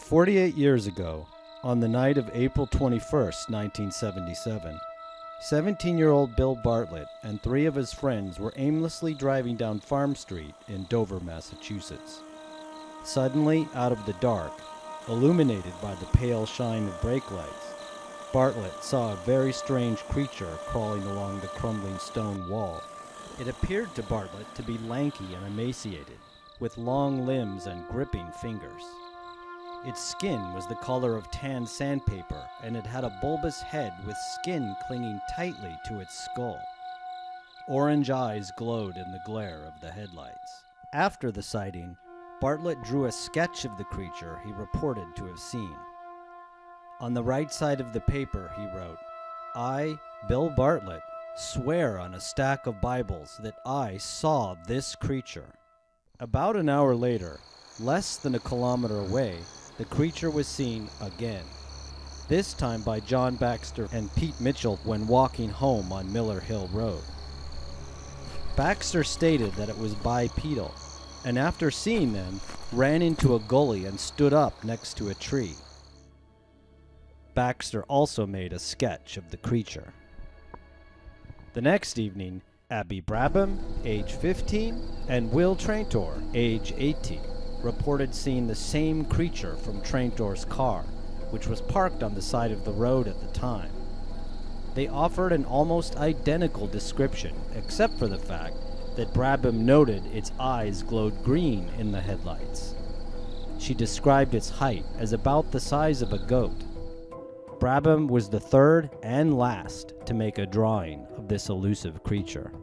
48 years ago, on the night of April 21st, 1977, 17-year-old Bill Bartlett and three of his friends were aimlessly driving down Farm Street in Dover, Massachusetts. Suddenly, out of the dark, illuminated by the pale shine of brake lights, Bartlett saw a very strange creature crawling along the crumbling stone wall. It appeared to Bartlett to be lanky and emaciated, with long limbs and gripping fingers. Its skin was the color of tan sandpaper, and it had a bulbous head with skin clinging tightly to its skull. Orange eyes glowed in the glare of the headlights. After the sighting, Bartlett drew a sketch of the creature he reported to have seen. On the right side of the paper, he wrote, "I, Bill Bartlett, swear on a stack of Bibles that I saw this creature." About an hour later, less than a kilometer away, the creature was seen again, this time by John Baxter and Pete Mitchell when walking home on Miller Hill Road. Baxter stated that it was bipedal, and after seeing them, ran into a gully and stood up next to a tree. Baxter also made a sketch of the creature. The next evening, Abby Brabham, age 15, and Will Traintor, age 18, reported seeing the same creature from Traintor's car, which was parked on the side of the road at the time. They offered an almost identical description, except for the fact that Brabham noted its eyes glowed green in the headlights. She described its height as about the size of a goat. Brabham was the third and last to make a drawing of this elusive creature.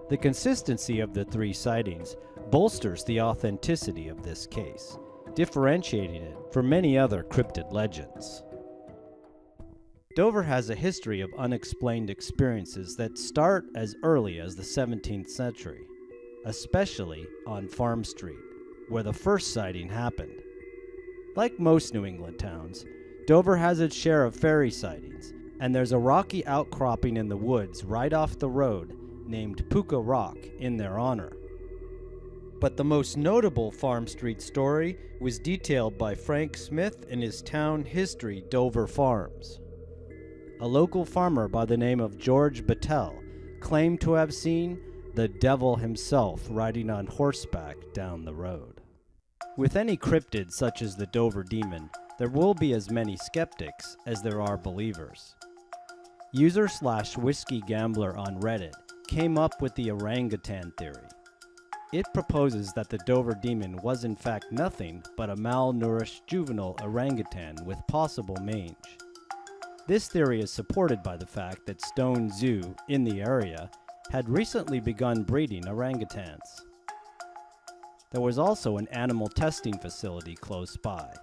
The consistency of the three sightings bolsters the authenticity of this case, differentiating it from many other cryptid legends. Dover has a history of unexplained experiences that start as early as the 17th century, especially on Farm Street, where the first sighting happened. Like most New England towns, Dover has its share of fairy sightings, and there's a rocky outcropping in the woods right off the road named Puka Rock in their honor. But the most notable Farm Street story was detailed by Frank Smith in his town history, Dover Farms. A local farmer by the name of George Battelle claimed to have seen the devil himself riding on horseback down the road. With any cryptid such as the Dover Demon, there will be as many skeptics as there are believers. User/whiskey gambler on Reddit came up with the orangutan theory. It proposes that the Dover Demon was in fact nothing but a malnourished juvenile orangutan with possible mange. This theory is supported by the fact that Stone Zoo in the area had recently begun breeding orangutans. There was also an animal testing facility close by.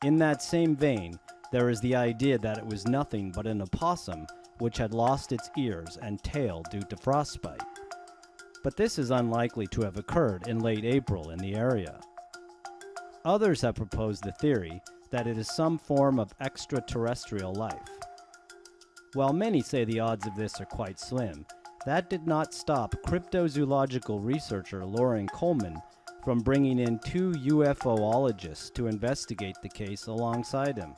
In that same vein, there is the idea that it was nothing but an opossum which had lost its ears and tail due to frostbite. But this is unlikely to have occurred in late April in the area. Others have proposed the theory that it is some form of extraterrestrial life. While many say the odds of this are quite slim, that did not stop cryptozoological researcher Loren Coleman from bringing in two UFOologists to investigate the case alongside him.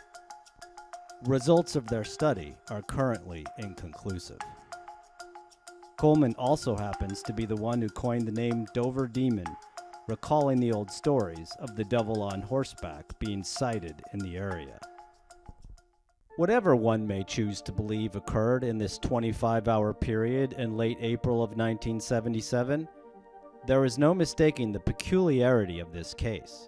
Results of their study are currently inconclusive. Coleman also happens to be the one who coined the name Dover Demon, recalling the old stories of the devil on horseback being sighted in the area. Whatever one may choose to believe occurred in this 25-hour period in late April of 1977, there is no mistaking the peculiarity of this case.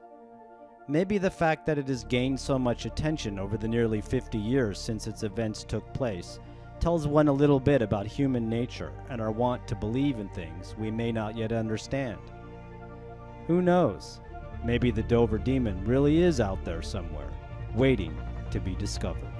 Maybe the fact that it has gained so much attention over the nearly 50 years since its events took place tells one a little bit about human nature and our want to believe in things we may not yet understand. Who knows? Maybe the Dover Demon really is out there somewhere, waiting to be discovered.